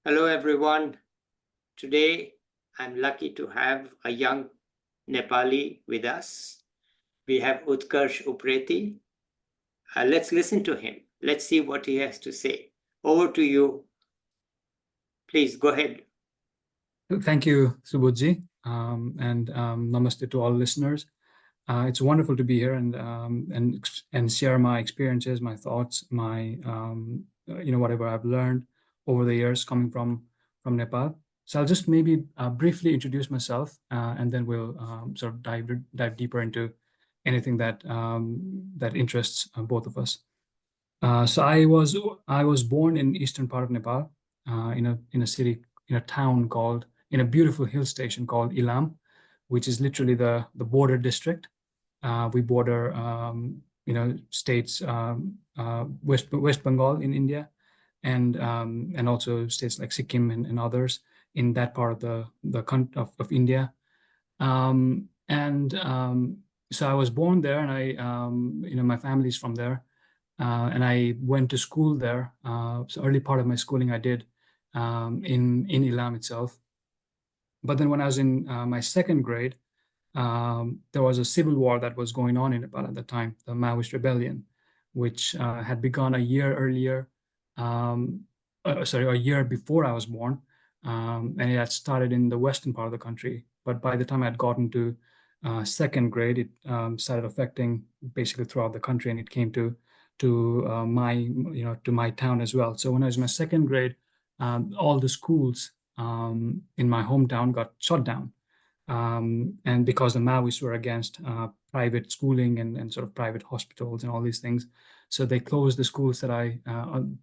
Hello, everyone. Today, I'm lucky to have a young Nepali with us. We have Utkarsh Uprety. Let's listen to him. Let's see what he has to say. Over to you. Please go ahead. Thank you, Subodhji, and namaste to all listeners. It's wonderful to be here and share my experiences, my thoughts, my whatever I've learned over the years coming from Nepal. So I'll just maybe briefly introduce myself, and then we'll sort of dive deeper into anything that interests both of us. So I was born in eastern part of Nepal, in a city, in a town called, in a beautiful hill station called Ilam, which is literally the border district. We border states, West Bengal in India, and also states like Sikkim and others in that part of the country of India. So I was born there, and my family's from there. And I went to school there. So early part of my schooling I did in Ilam itself. But then when I was in my second grade, there was a civil war that was going on in Nepal at the time, the Maoist rebellion, which had begun a year earlier, a year before I was born, and it had started in the western part of the country. But by the time I had gotten to second grade, it started affecting basically throughout the country, and it came to my town as well. So when I was in my second grade, all the schools in my hometown got shut down. And because the Maoists were against private schooling and sort of private hospitals and all these things, so they closed the schools that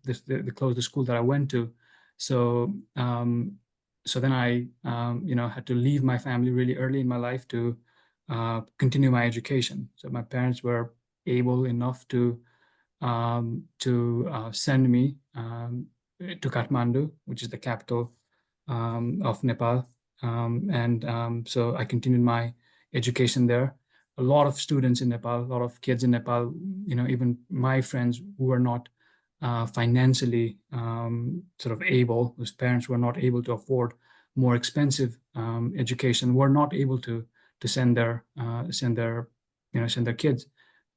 they closed the school that I went to. So then I had to leave my family really early in my life to continue my education. So my parents were able enough to send me to Kathmandu, which is the capital of Nepal. So I continued my education there. A lot of students in Nepal, a lot of kids in Nepal, even my friends who were not financially sort of able, whose parents were not able to afford more expensive education, were not able to send their kids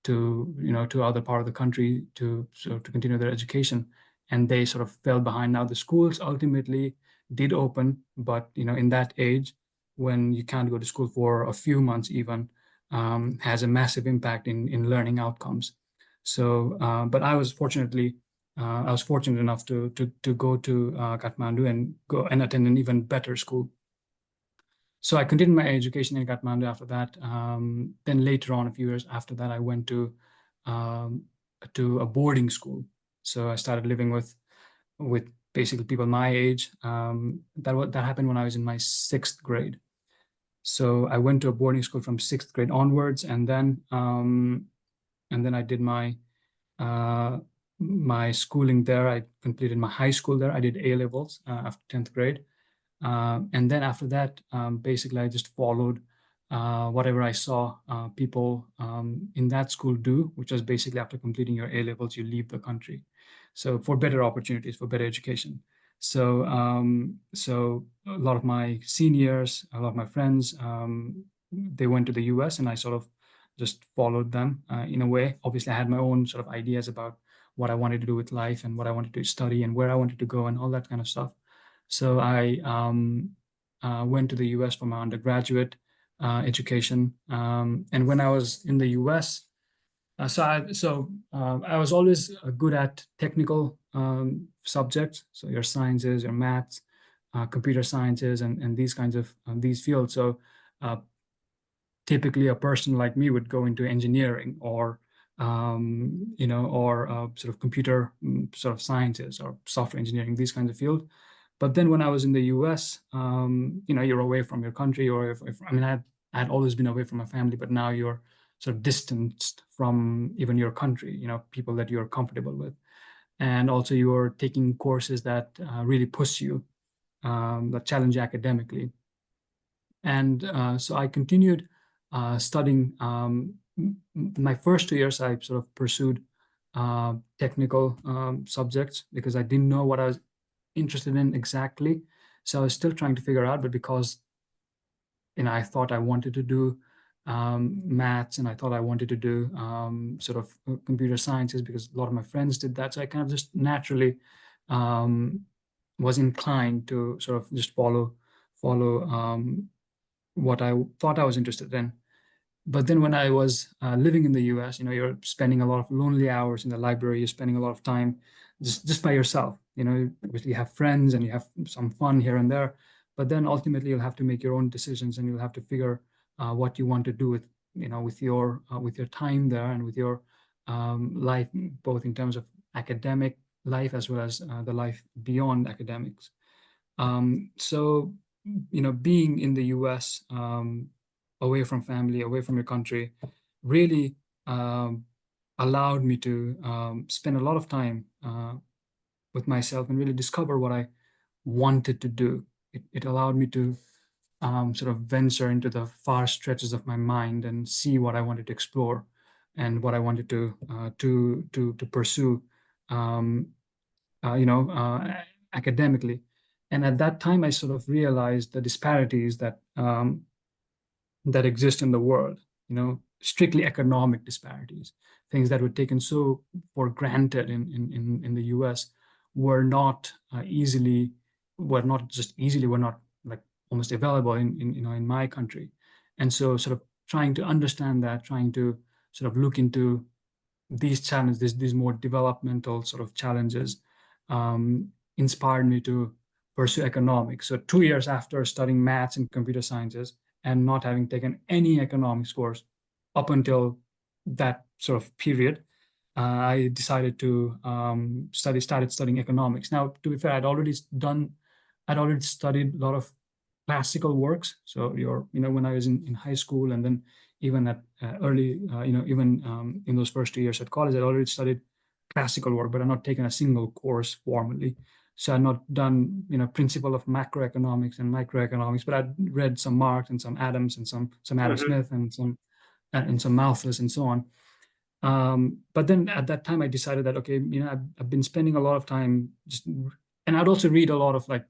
to other part of the country to continue their education, and they sort of fell behind. Now the schools ultimately did open, but in that age, when you can't go to school for a few months even, has a massive impact in learning outcomes. So, but I was fortunate enough to go to Kathmandu and go and attend an even better school. So I continued my education in Kathmandu after that. Then later on, a few years after that, I went to a boarding school. So I started living with basically people my age. That happened when I was in my sixth grade. So I went to a boarding school from sixth grade onwards, and then I did my my schooling there. I completed my high school there. I did A levels after 10th grade. And then after that, basically, I just followed whatever I saw people in that school do, which was basically after completing your A levels, you leave the country. So for better opportunities, for better education. So a lot of my seniors, a lot of my friends, they went to the US, and I sort of just followed them in a way. Obviously, I had my own sort of ideas about what I wanted to do with life and what I wanted to study and where I wanted to go and all that kind of stuff. So I went to the US for my undergraduate education. And when I was in the US, I was always good at technical subjects. So your sciences, your maths, computer sciences, and these kinds of these fields. So typically a person like me would go into engineering or sort of computer sort of sciences or software engineering, these kinds of fields. But then when I was in the US, you're away from your country, or I had always been away from my family, but now you're sort of distanced from even your country, people that you're comfortable with. And also you're taking courses that really push you, that challenge you academically. And so I continued studying. My first 2 years, I sort of pursued technical subjects because I didn't know what I interested in exactly. So I was still trying to figure out, but because I thought I wanted to do maths, and I thought I wanted to do sort of computer sciences because a lot of my friends did that. So I kind of just naturally um, was inclined to sort of just follow what I thought I was interested in. But then when I was living in the US, you're spending a lot of lonely hours in the library. You're spending a lot of time just by yourself. Obviously you have friends and you have some fun here and there, but then ultimately you'll have to make your own decisions, and you'll have to figure what you want to do with with your time there, and with your life, both in terms of academic life as well as the life beyond academics. So, being in the US, away from family, away from your country, really allowed me to spend a lot of time with myself and really discover what I wanted to do. It allowed me to sort of venture into the far stretches of my mind and see what I wanted to explore and what I wanted to pursue. Um, uh, you know, uh, Academically. And at that time, I sort of realized the disparities that exist in the world. Strictly economic disparities, things that were taken so for granted in the U.S. were not were not like almost available in my country. And so, sort of trying to understand that, trying to sort of look into these challenges, these more developmental sort of challenges, inspired me to pursue economics. So 2 years after studying maths and computer sciences and not having taken any economics course up until that sort of period, I decided to started studying economics. Now, to be fair, I'd already studied a lot of classical works. So when I was in high school, and then even at early, even in those first 2 years at college, I'd already studied classical work, but I'd not taken a single course formally. So I'd not done, principle of macroeconomics and microeconomics, but I'd read some Marx and some Adams and some Adam Mm-hmm. Smith and some Malthus and so on. But then at that time, I decided that, okay, I've been spending a lot of time and I'd also read a lot of like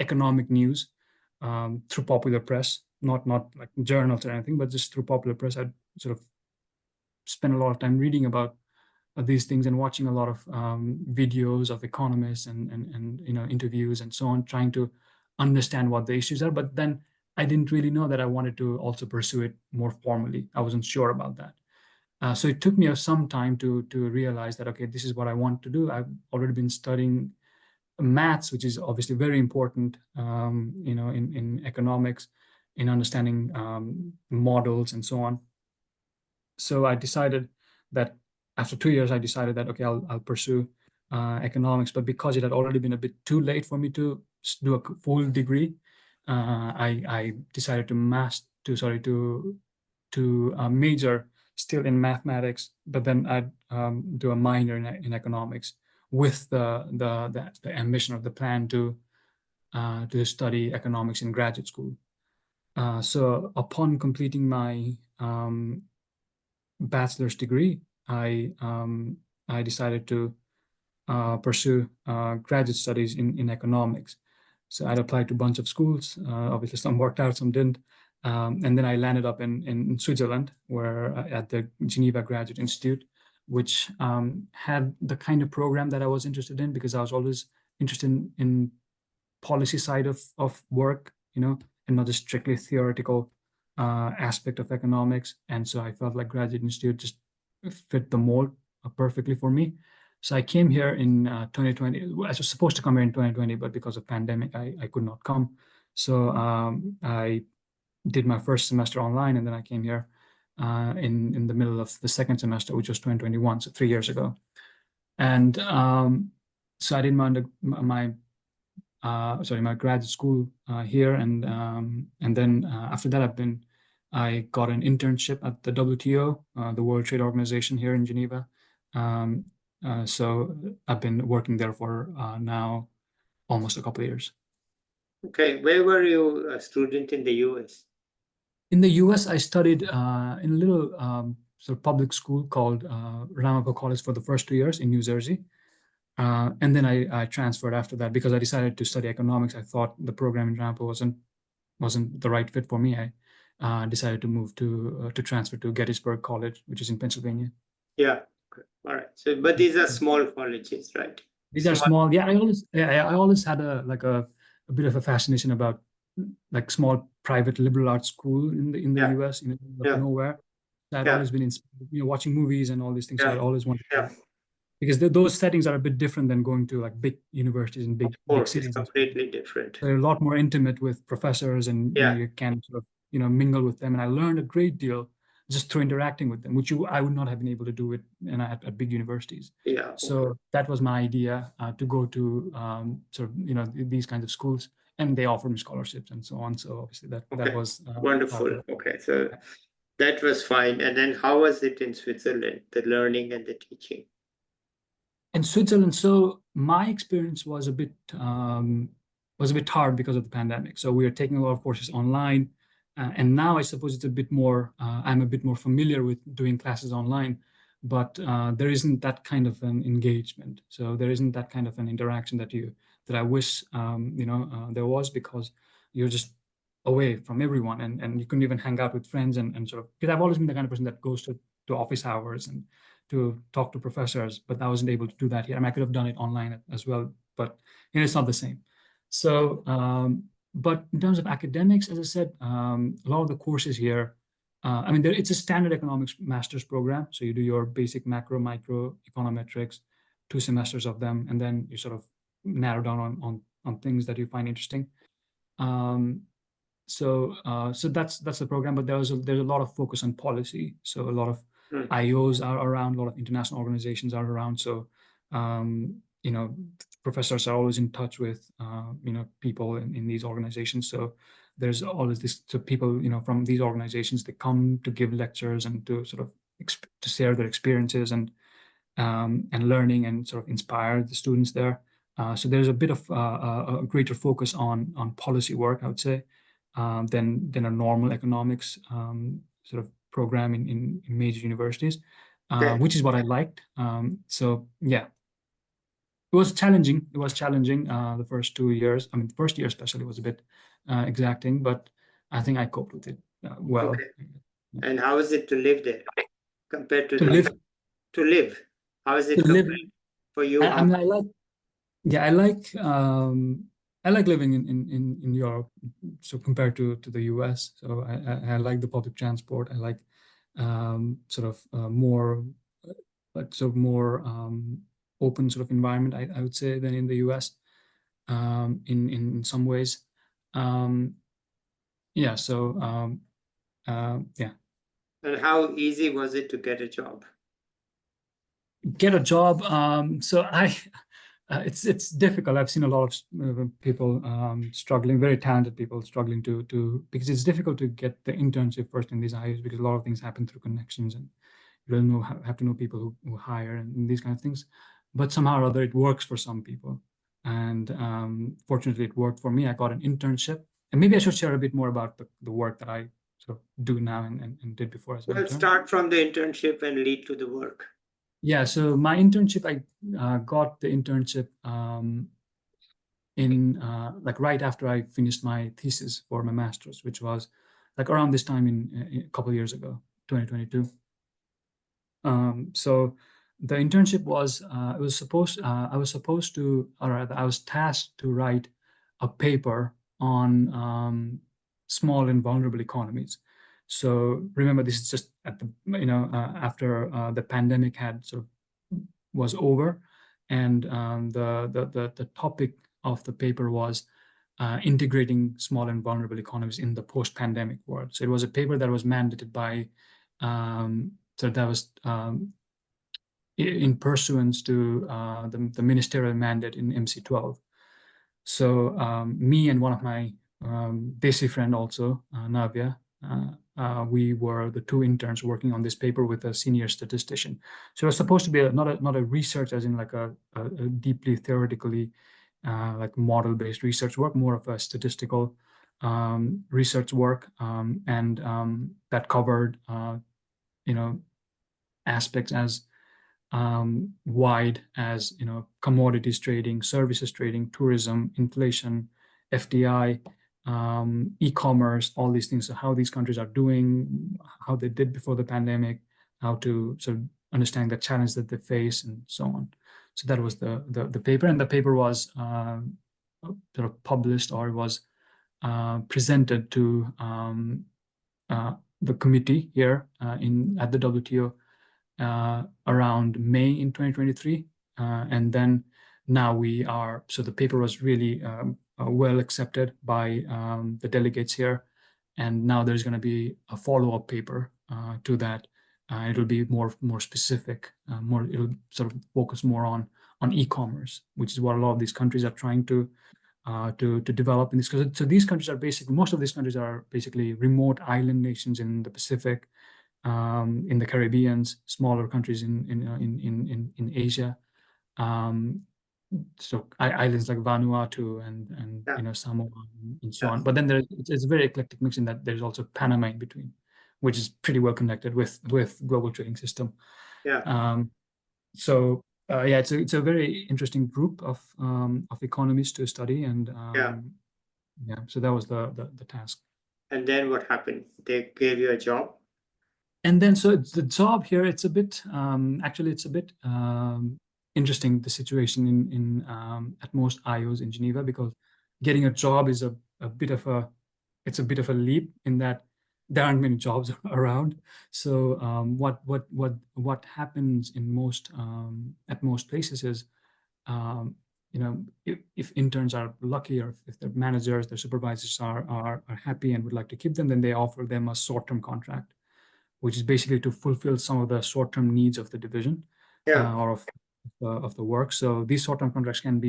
economic news through popular press, not like journals or anything, but just through popular press. I'd sort of spend a lot of time reading about these things and watching a lot of videos of economists and interviews and so on, trying to understand what the issues are. But then I didn't really know that I wanted to also pursue it more formally. I wasn't sure about that. So it took me some time to realize that, okay, this is what I want to do. I've already been studying maths, which is obviously very important, in economics, in understanding models and so on. So I decided that after 2 years, I decided that, okay, I'll pursue economics. But because it had already been a bit too late for me to do a full degree, I decided to major still in mathematics, but then I'd do a minor in economics with the ambition of the plan to study economics in graduate school. So upon completing my bachelor's degree, I decided to pursue graduate studies in economics. So I'd applied to a bunch of schools. Obviously, some worked out, some didn't. And then I landed up in Switzerland, where at the Geneva Graduate Institute, which had the kind of program that I was interested in, because I was always interested in policy side of work, and not just strictly theoretical aspect of economics. And so I felt like Graduate Institute just fit the mold perfectly for me. So I came here in 2020. I was supposed to come here in 2020, but because of pandemic, I could not come. So I did my first semester online, and then I came here in the middle of the second semester, which was 2021, so 3 years ago. And so I did my graduate school here, and then after that, I got an internship at the WTO, the World Trade Organization here in Geneva. So I've been working there for now almost a couple of years. Okay, where were you a student in the US? In the US, I studied in a little sort of public school called Ramapo College for the first 2 years in New Jersey. And then I transferred after that because I decided to study economics. I thought the program in Rampo wasn't the right fit for me. I decided to move to transfer to Gettysburg College, which is in Pennsylvania. Yeah. Okay. All right. So, but these are small colleges, right? These are small. Yeah, I always had a bit of a fascination about like small private liberal arts school in the Yeah. US, in the middle of Yeah. nowhere. So I'd Yeah. always been inspired, watching movies and all these things. So I'd Yeah. always wanted Yeah. to, because those settings are a bit different than going to like big universities in Of big course, it's cities. completely different. They're a lot more intimate with professors, and Yeah. you can sort of mingle with them. And I learned a great deal just through interacting with them, which I would not have been able to do it at big universities. Yeah. So that was my idea, to go to sort of these kinds of schools, and they offered me scholarships and so on. So obviously that Okay. was part Wonderful. of it. Okay. So that was fine. And then how was it in Switzerland, the learning and the teaching? In Switzerland, so my experience was a bit hard because of the pandemic. So we are taking a lot of courses online, and now I suppose it's a bit more. I'm a bit more familiar with doing classes online, but there isn't that kind of an engagement. So there isn't that kind of an interaction that I wish there was, because you're just away from everyone, and you couldn't even hang out with friends and sort of, because I've always been the kind of person that goes to office hours and to talk to professors, but I wasn't able to do that here. I mean, I could have done it online as well, but it's not the same. So, but in terms of academics, as I said, a lot of the courses here, I mean, it's a standard economics master's program. So you do your basic macro, micro econometrics, 2 semesters of them, and then you sort of narrow down on things that you find interesting. So that's the program, but there's a lot of focus on policy. So a lot of IOs are around, a lot of international organizations are around. So professors are always in touch with people in these organizations. So there's always this, so people from these organizations, they come to give lectures and to sort of to share their experiences and learning and sort of inspire the students there. So there's a bit of a greater focus on policy work, I would say, than a normal economics sort of program in major universities, Okay. which is what I liked. So yeah, it was challenging. It was challenging the first 2 years. I mean, the first year especially was a bit exacting, but I think I coped with it well. Okay. And how is it to live there compared to To live, to live? How is it to live. for you? I mean, I like living in Europe. So compared to the US, so I like the public transport. I like sort of more like sort of more open sort of environment, I would say, than in the US in some ways. Yeah. So yeah. And how easy was it to get a job? Get a job. So it's difficult. I've seen a lot of people struggling, very talented people struggling to because it's difficult to get the internship first in these IUs, because a lot of things happen through connections, and you really have to know people who hire and these kind of things. But somehow or other, it works for some people, and fortunately, it worked for me. I got an internship, and maybe I should share a bit more about the work that I sort of do now and did before as an Well, intern. start from the internship and lead to the work. Yeah, so my internship, I got the internship in like right after I finished my thesis for my master's, which was like around this time in a couple of years ago, 2022. So the internship was I was supposed to, or rather, I was tasked to write a paper on small and vulnerable economies. So remember, this is just at the after the pandemic had sort of was over, and the topic of the paper was integrating small and vulnerable economies in the post-pandemic world. So it was a paper that was mandated by so that was in pursuance to the ministerial mandate in MC12. So me and one of my Desi friend also, Navya, we were the two interns working on this paper with a senior statistician. So it was supposed to be not a research as in like a deeply theoretically like model-based research work, more of a statistical research work, and that covered aspects as wide as commodities trading, services trading, tourism, inflation, FDI, e-commerce, all these things. So how these countries are doing, how they did before the pandemic, how to sort of understand the challenge that they face, and so on. So that was the paper, and the paper was sort of published, or was presented to the committee here at the WTO around May in 2023. And then now so the paper was really well accepted by the delegates here. And now there's going to be a follow-up paper to that. It'll be more specific, it'll sort of focus more on e-commerce, which is what a lot of these countries are trying to develop in this. So these countries are most of these countries are basically remote island nations in the Pacific, in the Caribbean, smaller countries in Asia. So islands like Vanuatu and Samoa and so on. But then it's a very eclectic mix in that there's also Panama in between, which is pretty well connected with global trading system. So yeah, it's a very interesting group of economists to study, and yeah, so that was the task. And then what happened? They gave you a job? And then so the job here, it's a bit actually it's a bit interesting, the situation in at most IOs in Geneva, because getting a job is a bit of a leap, in that there aren't many jobs around. So what happens in at most places is, if interns are lucky, or if their managers, their supervisors are happy and would like to keep them, then they offer them a short-term contract, which is basically to fulfill some of the short-term needs of the division, or of the work. So these short-term contracts could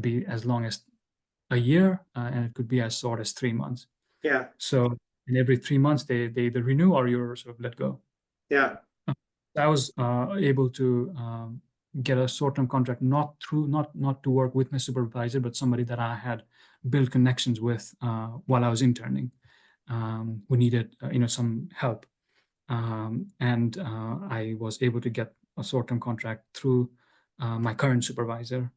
be as long as a year, and it could be as short as 3 months. So in every 3 months, they either renew or you're sort of let go. I was able to get a short-term contract, not to work with my supervisor, but somebody that I had built connections with while I was interning, who needed some help, and I was able to get a short-term contract through my current supervisor.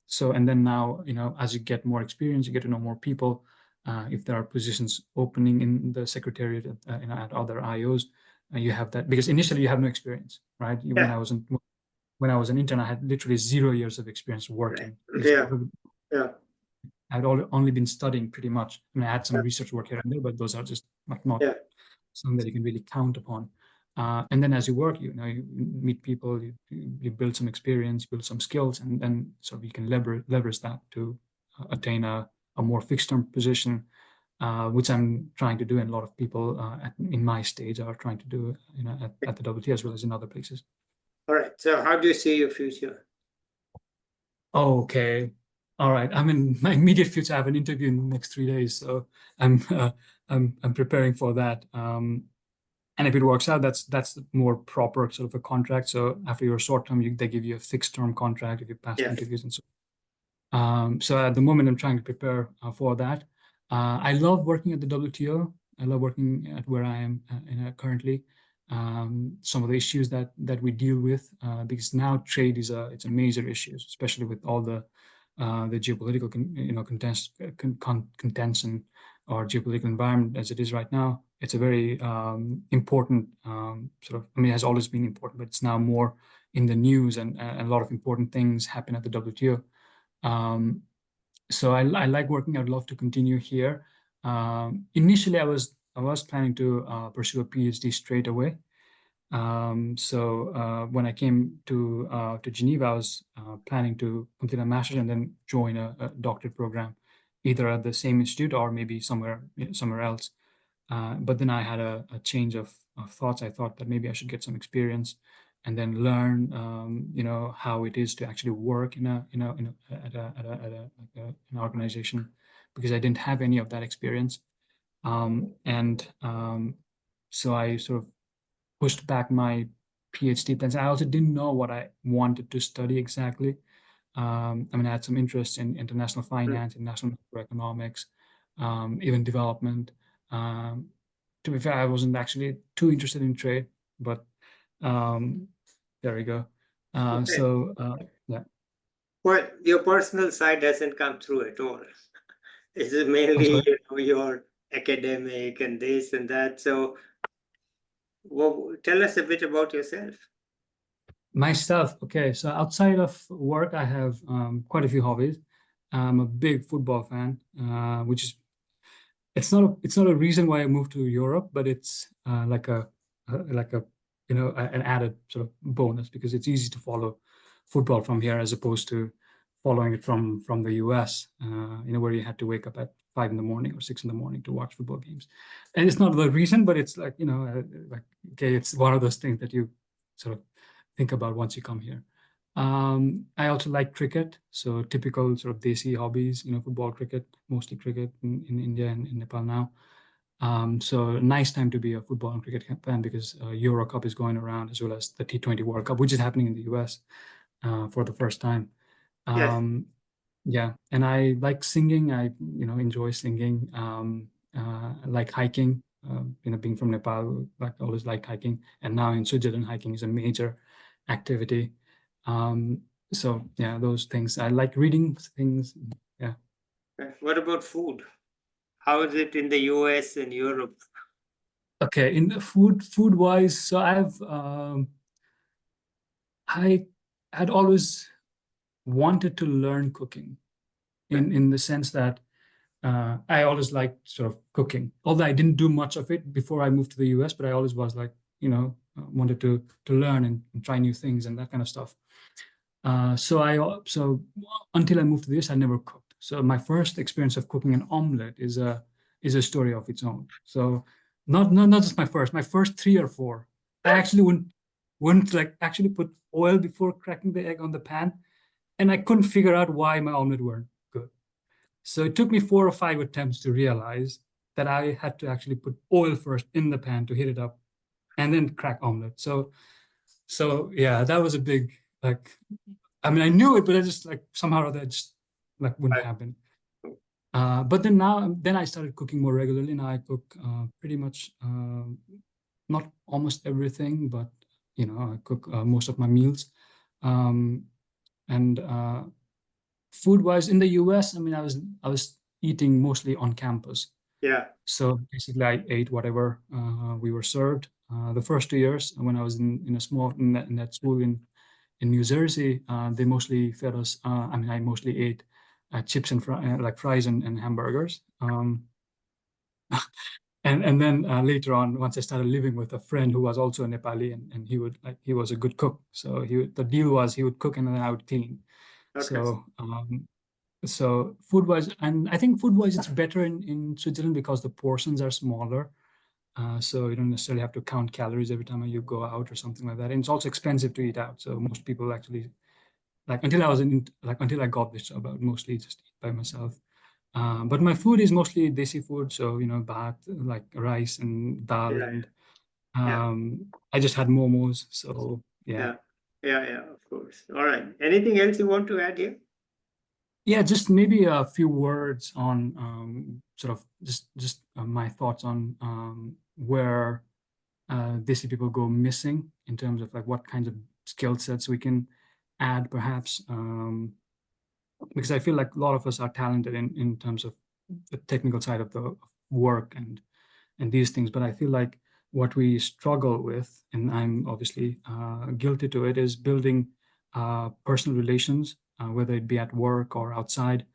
So, and then now, as you get more experience, you get to know more people. If there are positions opening in the secretariat at other IOs, you have that, because initially you have no experience, right? When I was an intern, I had literally 0 years of experience working. I'd only been studying, pretty much. I mean, I had some research work here and there, but those are just not something that you can really count upon. And then as you work, you meet people, you build some experience, build some skills, and then so you can leverage that to attain a more fixed-term position, which I'm trying to do, and a lot of people in my stage are trying to do, at the WT as well as in other places. All right. So how do you see your future? Okay. All right. I'm in my immediate future. I have an interview in the next 3 days, so I'm preparing for that. And if it works out, that's more proper sort of a contract. So after your short term, they give you a fixed term contract if you pass the interviews and so. So at the moment, I'm trying to prepare for that. I love working at the WTO. I love working at where I am currently. Some of the issues that we deal with, because now trade it's a major issue, especially with all the geopolitical contention or geopolitical environment as it is right now. It's a very important sort of. I mean, it has always been important, but it's now more in the news, and a lot of important things happen at the WTO. So I like working. I'd love to continue here. Initially, I was planning to pursue a PhD straight away. So when I came to Geneva, I was planning to complete a master's and then join a doctorate program, either at the same institute or maybe somewhere else. But then I had a change of thoughts. I thought that maybe I should get some experience and then learn, how it is to actually work in an organization, because I didn't have any of that experience. So I sort of pushed back my PhD plans. I also didn't know what I wanted to study exactly. I mean, I had some interest in international finance, international macroeconomics, even development. To be fair, I wasn't actually too interested in trade, but Um, there we go. Okay. Yeah. Well, your personal side doesn't come through at all. It's I'm mainly, sorry. your academic and this and that. So, tell us a bit about yourself. Myself, okay. So outside of work, I have quite a few hobbies. I'm a big football fan, which is it's not a reason why I moved to Europe, but it's like a an added sort of bonus because it's easy to follow football from here as opposed to following it from the US, where you had to wake up at 5 in the morning or 6 in the morning to watch football games. And it's not the reason, but it's like like okay, it's one of those things that you sort of think about once you come here. I also like cricket, so typical sort of desi hobbies, football, cricket, mostly cricket in India and in Nepal now. So nice time to be a football and cricket fan because Euro Cup is going around as well as the T20 World Cup, which is happening in the US for the first time. Yes. Yeah, and I like singing. I enjoy singing. I like hiking. Being from Nepal, like always liked hiking, and now in Switzerland, hiking is a major activity. Um, so yeah, those things. I like reading things. Yeah. What about food? How is it in the US and Europe? Okay. In the food wise, so I had always wanted to learn cooking in the sense that I always liked sort of cooking, although I didn't do much of it before I moved to the US, but I always was like, wanted to learn and try new things and that kind of stuff. So until I moved to the US, I never cooked. So my first experience of cooking an omelet is a story of its own. So not just my first three or four. I actually wouldn't like actually put oil before cracking the egg on the pan, and I couldn't figure out why my omelet weren't good. So it took me 4 or 5 attempts to realize that I had to actually put oil first in the pan to heat it up and then crack omelet. So yeah, that was a big like I mean I knew it, but I just like somehow that just like wouldn't Right. happen. But then I started cooking more regularly. Now I cook pretty much not almost everything, but I cook most of my meals. Um, and food wise in the US, I mean I was eating mostly on campus. Yeah. So basically, I ate whatever we were served. The first 2 years, when I was in that school in New Jersey, they mostly fed us. I mean, I mostly ate chips and like fries and hamburgers. And then later on, once I started living with a friend who was also a Nepali, and he was a good cook. So the deal was he would cook and then I would clean. Okay. So food wise, and I think food wise, it's better in Switzerland because the portions are smaller. So you don't necessarily have to count calories every time you go out or something like that. And it's also expensive to eat out. So most people actually like until I got this job, I would mostly just eat by myself. But my food is mostly desi food. So bhat, like rice and dal, Yeah. and Yeah. I just had momos. So yeah. Yeah. Yeah. Yeah. Of course. All right. Anything else you want to add here? Yeah, just maybe a few words on sort of just my thoughts on where they see people go missing in terms of like what kinds of skill sets we can add perhaps because I feel like a lot of us are talented in terms of the technical side of the work and these things, but I feel like what we struggle with, and I'm obviously guilty to it, is building personal relations, whether it be at work or outside.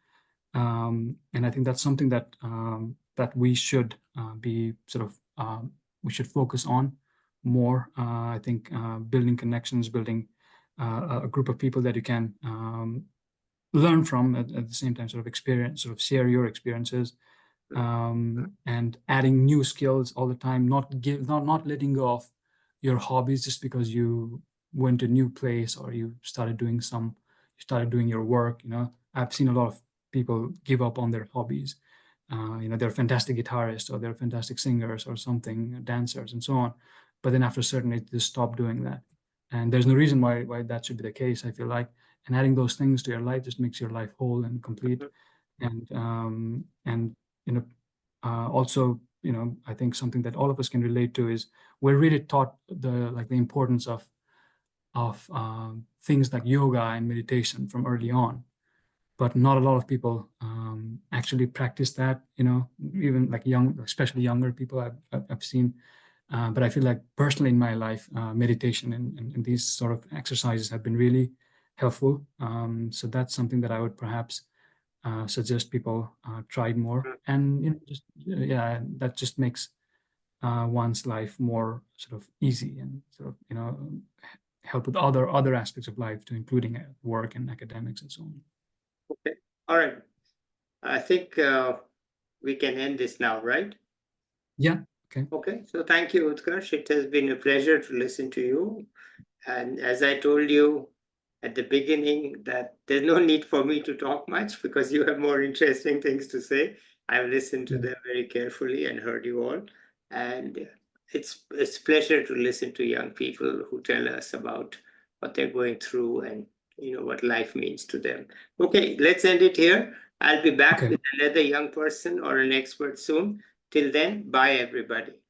And I think that's something that we should be sort of we should focus on more. I think building connections, building a group of people that you can learn from at the same time, sort of experience, sort of share your experiences, and adding new skills all the time. Not letting go of your hobbies just because you went to a new place or you started doing your work. I've seen a lot of people give up on their hobbies. They're fantastic guitarists or they're fantastic singers or something, dancers and so on. But then after a certain age, they stop doing that. And there's no reason why that should be the case, I feel like. And adding those things to your life just makes your life whole and complete. And also I think something that all of us can relate to is we're really taught the importance of things like yoga and meditation from early on, but not a lot of people actually practice that. Even like especially younger people I've seen. But I feel like personally in my life, meditation and these sort of exercises have been really helpful. So that's something that I would perhaps suggest people try more. And that just makes one's life more sort of easy and sort of help with other aspects of life, to including work and academics and so on. Okay. All right. I think we can end this now, right? Yeah. Okay. Okay. So thank you, Utkarsh. It has been a pleasure to listen to you. And as I told you at the beginning, that there's no need for me to talk much because you have more interesting things to say. I've listened to them very carefully and heard you all. And it's a pleasure to listen to young people who tell us about what they're going through and what life means to them. Okay, let's end it here. I'll be back with another young person or an expert soon. Till then, bye everybody.